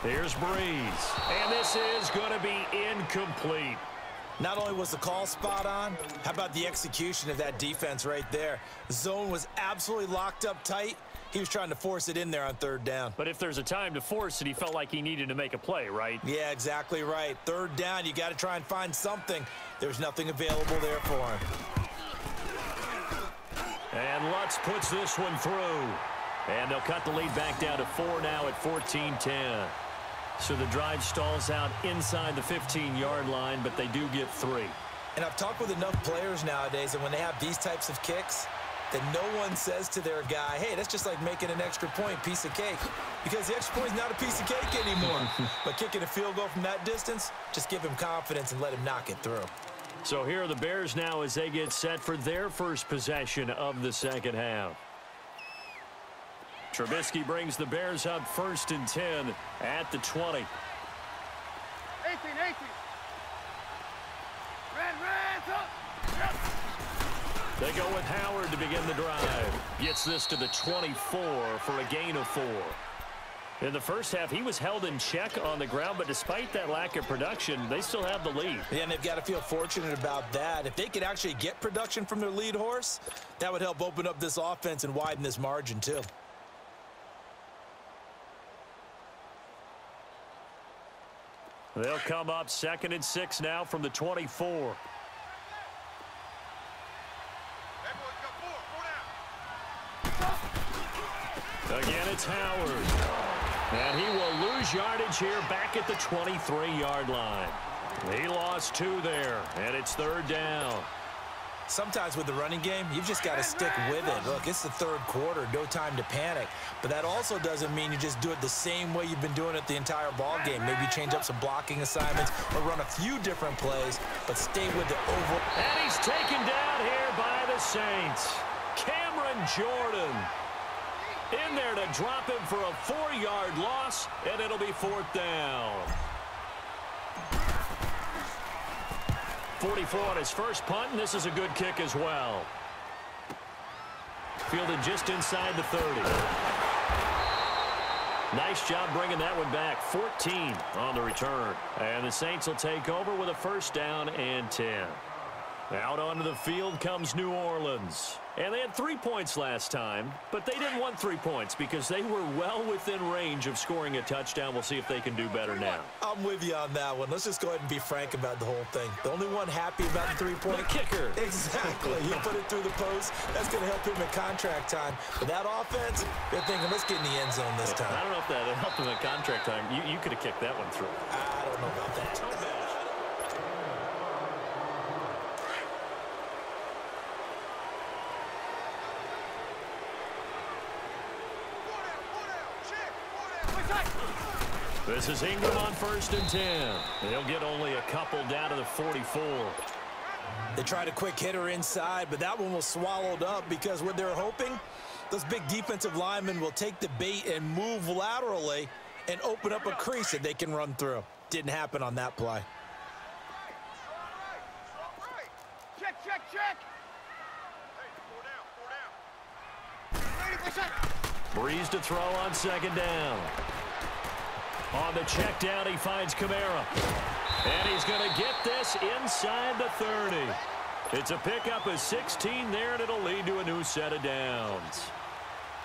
Here's Breeze. And this is going to be incomplete. Not only was the call spot on, how about the execution of that defense right there? The zone was absolutely locked up tight. He was trying to force it in there on third down. But if there's a time to force it, he felt like he needed to make a play, right? Yeah, exactly right. Third down, you got to try and find something. There's nothing available there for him. And Lutz puts this one through. And they'll cut the lead back down to 4 now at 14-10. So the drive stalls out inside the 15-yard line, but they do get 3. And I've talked with enough players nowadays, and when they have these types of kicks, that no one says to their guy, hey, that's just like making an extra point, piece of cake. Because the extra point is not a piece of cake anymore. But kicking a field goal from that distance, just give him confidence and let him knock it through. So here are the Bears now as they get set for their first possession of the second half. Trubisky brings the Bears up 1st and 10 at the 20. 18. Red, up. Yep. They go with Howard to begin the drive. Gets this to the 24 for a gain of 4. In the first half, he was held in check on the ground, but despite that lack of production, they still have the lead. Yeah, and they've got to feel fortunate about that. If they could actually get production from their lead horse, that would help open up this offense and widen this margin too. They'll come up 2nd and 6 now from the 24. Again, it's Howard. And he will lose yardage here back at the 23-yard line. He lost 2 there, and it's 3rd down. Sometimes with the running game, you've just got to stick with it. Look, it's the 3rd quarter, no time to panic. But that also doesn't mean you just do it the same way you've been doing it the entire ball game. Maybe change up some blocking assignments or run a few different plays, but stay with the overall. And he's taken down here by the Saints. Cameron Jordan in there to drop him for a 4-yard loss, and it'll be 4th down. 44 on his first punt, and this is a good kick as well. Fielded just inside the 30. Nice job bringing that one back. 14 on the return. And the Saints will take over with a 1st down and 10. Out onto the field comes New Orleans. And they had 3 points last time, but they didn't want 3 points because they were well within range of scoring a touchdown. We'll see if they can do better now. I'm with you on that one. Let's just go ahead and be frank about the whole thing. The only one happy about the 3-point. The kicker. Exactly. He'll put it through the post. That's going to help him in contract time. But that offense, they're thinking, let's get in the end zone this time. I don't know if that helped him in contract time. You could have kicked that one through. I don't know about that. This is Ingram on 1st and 10. They'll get only a couple down to the 44. They tried a quick hitter inside, but that one was swallowed up because what they're hoping, those big defensive linemen will take the bait and move laterally and open up a crease that they can run through. Didn't happen on that play. Check. Breeze to throw on 2nd down. On the check down, he finds Kamara. And he's going to get this inside the 30. It's a pickup of 16 there, and it'll lead to a new set of downs.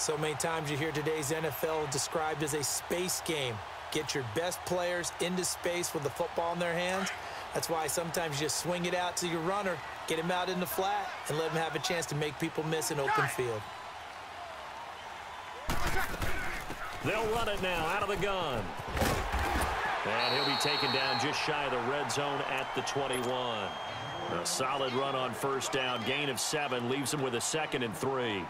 So many times you hear today's NFL described as a space game. Get your best players into space with the football in their hands. That's why sometimes you just swing it out to your runner, get him out in the flat, and let him have a chance to make people miss an open field. They'll run it now out of the gun. And he'll be taken down just shy of the red zone at the 21. A solid run on 1st down. Gain of 7 leaves him with a 2nd and 3.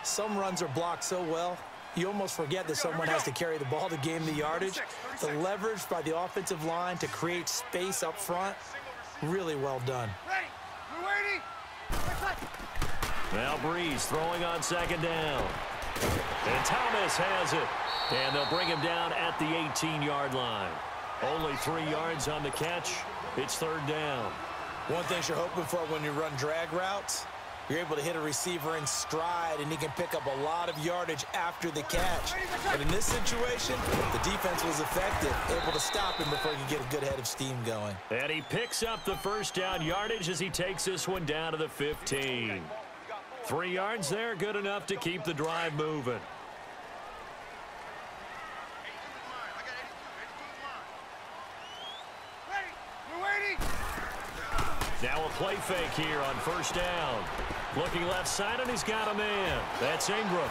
Some runs are blocked so well, you almost forget that someone has to carry the ball to gain the yardage. The leverage by the offensive line to create space up front, really well done. Now Breeze throwing on 2nd down. And Thomas has it. And they'll bring him down at the 18-yard line. Only 3 yards on the catch. It's 3rd down. One thing you're hoping for when you run drag routes, You're able to hit a receiver in stride, and he can pick up a lot of yardage after the catch. But in this situation, the defense was effective, able to stop him before he could get a good head of steam going. And he picks up the first down yardage as he takes this one down to the 15. 3 yards there, good enough to keep the drive moving. Now a play fake here on first down. Looking left side, and he's got a man. That's Ingram.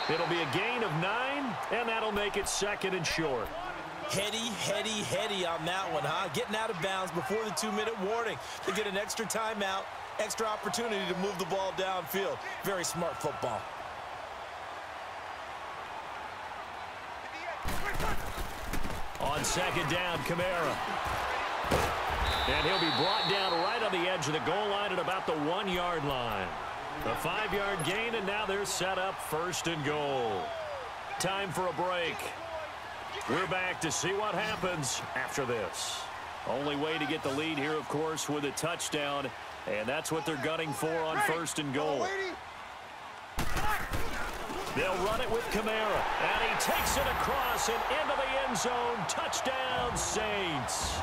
It'll be a gain of 9, and that'll make it 2nd and short. Heady on that one, huh? Getting out of bounds before the 2-minute warning to get an extra timeout, extra opportunity to move the ball downfield. Very smart football. On 2nd down, Kamara. And he'll be brought down right on the edge of the goal line at about the 1-yard line. A 5-yard gain, and now they're set up 1st and goal. Time for a break. We're back to see what happens after this. Only way to get the lead here, of course, with a touchdown, and that's what they're gunning for on 1st and goal. They'll run it with Kamara, and he takes it across and into the end zone. Touchdown, Saints.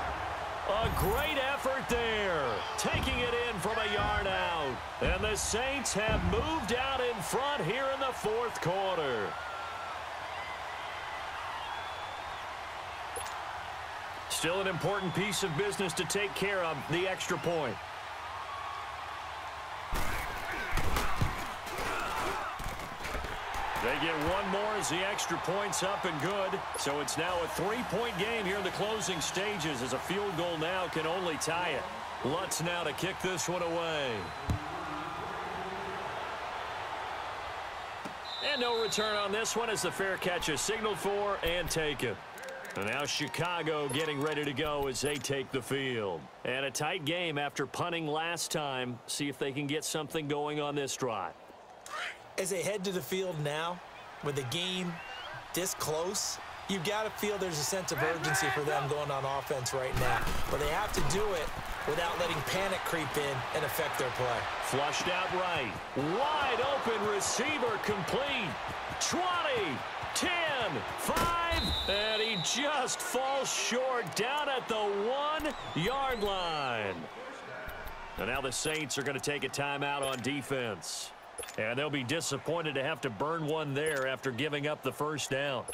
A great effort there, taking it in from a yard out. And the Saints have moved out in front here in the 4th quarter. Still an important piece of business to take care of, the extra point. They get one more as the extra point's up and good. So it's now a 3-point game here in the closing stages as a field goal now can only tie it. Lutz now to kick this one away. And no return on this one as the fair catch is signaled for and taken. And now Chicago getting ready to go as they take the field. And a tight game after punting last time. See if they can get something going on this drive. As they head to the field now, with the game this close, you've got to feel there's a sense of urgency for them going on offense right now. But they have to do it without letting panic creep in and affect their play. Flushed out right. Wide open receiver complete. 20, 10, 5, and he just falls short down at the 1-yard line. And now the Saints are going to take a timeout on defense. And they'll be disappointed to have to burn one there after giving up the first down.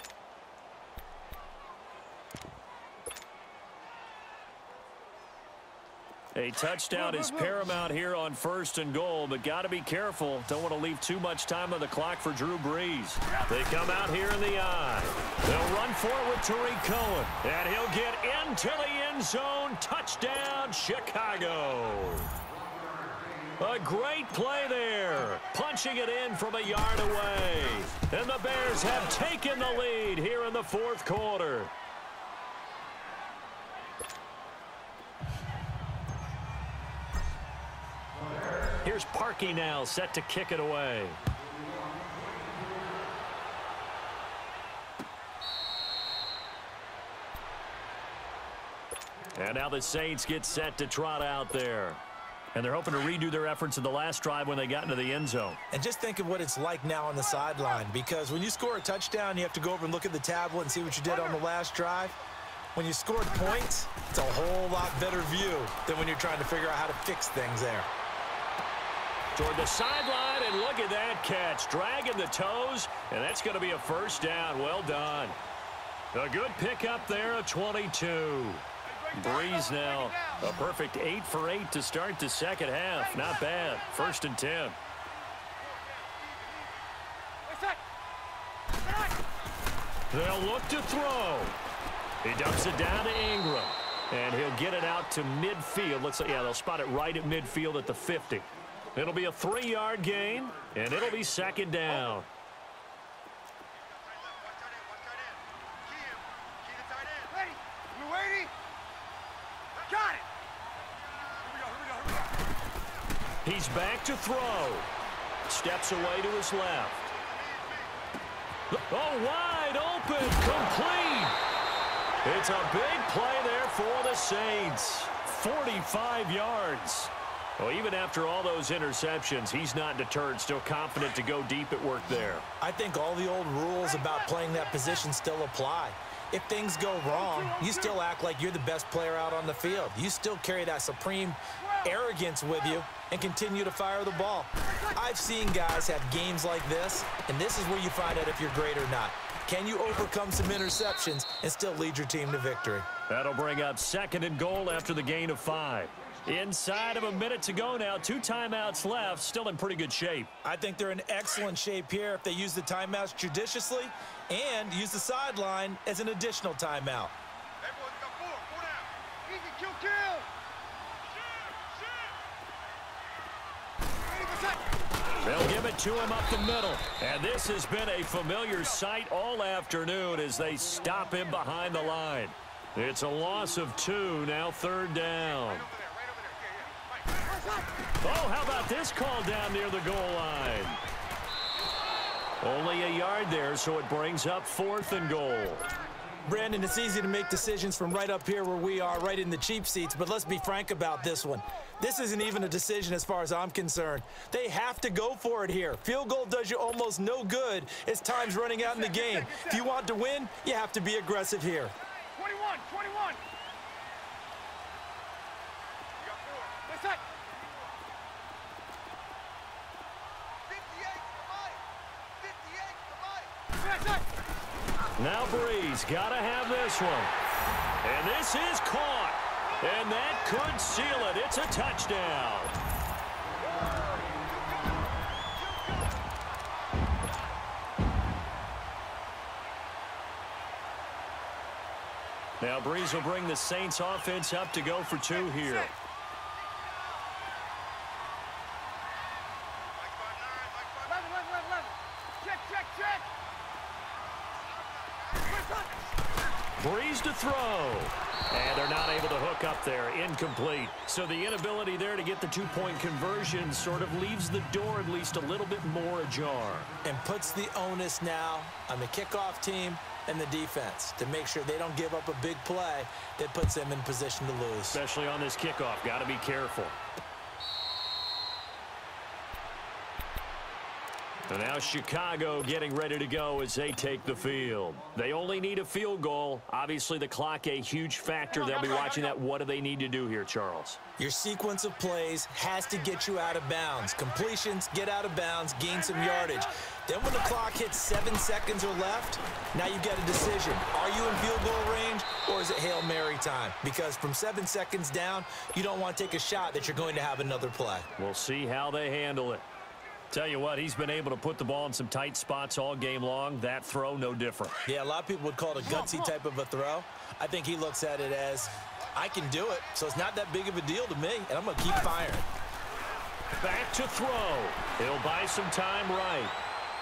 A touchdown is paramount here on 1st and goal, but got to be careful. Don't want to leave too much time on the clock for Drew Brees. They come out here in the eye. They'll run for it with Tariq Cohen, and he'll get into the end zone. Touchdown, Chicago. A great play there, punching it in from a yard away. And the Bears have taken the lead here in the 4th quarter. Here's Parkey now, set to kick it away. And now the Saints get set to trot out there. And they're hoping to redo their efforts in the last drive when they got into the end zone. And just think of what it's like now on the sideline, because when you score a touchdown, you have to go over and look at the tablet and see what you did on the last drive. When you scored points, it's a whole lot better view than when you're trying to figure out how to fix things there. Toward the sideline, and look at that catch. Dragging the toes, and that's going to be a first down. Well done. A good pickup there, a 22. Brees now, a perfect 8 for 8 to start the second half. Not bad. 1st and 10. They'll look to throw. He dumps it down to Ingram. And he'll get it out to midfield. Looks like, yeah, they'll spot it right at midfield at the 50. It'll be a 3-yard gain, and it'll be 2nd down. He's back to throw. Steps away to his left. Oh, wide open, complete. It's a big play there for the Saints. 45 yards. Well, even after all those interceptions, he's not deterred, still confident to go deep at work there. I think all the old rules about playing that position still apply. If things go wrong, you still act like you're the best player out on the field. You still carry that supreme arrogance with you and continue to fire the ball. I've seen guys have games like this, and this is where you find out if you're great or not. Can you overcome some interceptions and still lead your team to victory? That'll bring up 2nd and goal after the gain of 5. Inside of a minute to go now, 2 timeouts left, still in pretty good shape. I think they're in excellent shape here if they use the timeouts judiciously and use the sideline as an additional timeout. Hey, boys, got 4. 4 down. Easy, kill, kill. They'll give it to him up the middle. And this has been a familiar sight all afternoon as they stop him behind the line. It's a loss of 2, now 3rd down. Oh, how about this call down near the goal line? Only a yard there, so it brings up 4th and goal. Brandon, it's easy to make decisions from right up here where we are, right in the cheap seats, but let's be frank about this one. This isn't even a decision as far as I'm concerned. They have to go for it here. Field goal does you almost no good as time's running out in the game. If you want to win, you have to be aggressive here. 21, 21. You got 4. Let's set. 58 to the mic. 58 to the mic. Now Breeze got to have this one. And this is caught. And that could seal it. It's a touchdown. Now Breeze will bring the Saints offense up to go for 2 here. Breeze to throw. And they're not able to hook up there. Incomplete. So the inability there to get the 2-point conversion sort of leaves the door at least a little bit more ajar. And puts the onus now on the kickoff team and the defense to make sure they don't give up a big play that puts them in position to lose. Especially on this kickoff. Got to be careful. And now Chicago getting ready to go as they take the field. They only need a field goal. Obviously, the clock a huge factor. They'll be watching that. What do they need to do here, Charles? Your sequence of plays has to get you out of bounds. Completions, get out of bounds, gain some yardage. Then when the clock hits 7 seconds or left, now you get a decision. Are you in field goal range or is it Hail Mary time? Because from 7 seconds down, you don't want to take a shot that you're going to have another play. We'll see how they handle it. Tell you what, he's been able to put the ball in some tight spots all game long. That throw, no different. Yeah, a lot of people would call it a gutsy type of a throw. I think he looks at it as, I can do it, so it's not that big of a deal to me, and I'm going to keep firing. Back to throw. He'll buy some time right.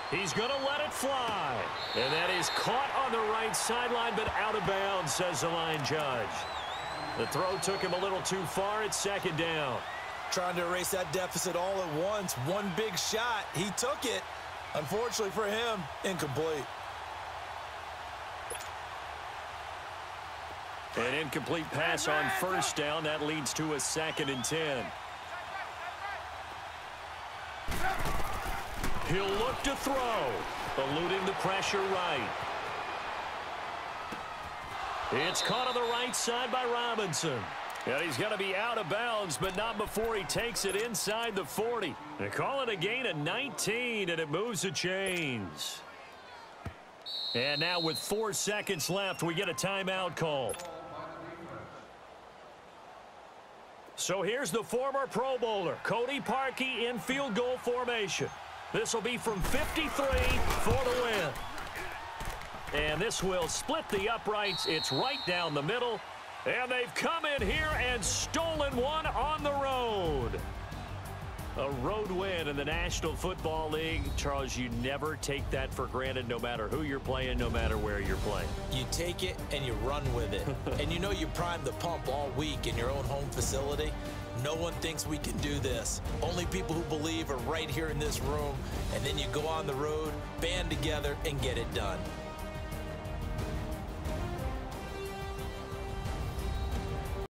He's going to let it fly. And that is caught on the right sideline, but out of bounds, says the line judge. The throw took him a little too far. It's 2nd down. Trying to erase that deficit all at once. One big shot. He took it. Unfortunately for him, incomplete. An incomplete pass on 1st down. That leads to a 2nd and 10. He'll look to throw. Eluding the pressure right. It's caught on the right side by Robinson. And he's going to be out of bounds, but not before he takes it inside the 40. They call it a gain of 19, and it moves the chains. And now with 4 seconds left, we get a timeout call. So here's the former Pro Bowler, Cody Parkey, in field goal formation. This will be from 53 for the win. And this will split the uprights. It's right down the middle. And they've come in here and stolen one on the road. A road win in the National Football League. Charles, you never take that for granted no matter who you're playing, no matter where you're playing. You take it and you run with it. And you know you primed the pump all week in your own home facility. No one thinks we can do this. Only people who believe are right here in this room. And then you go on the road, band together, and get it done.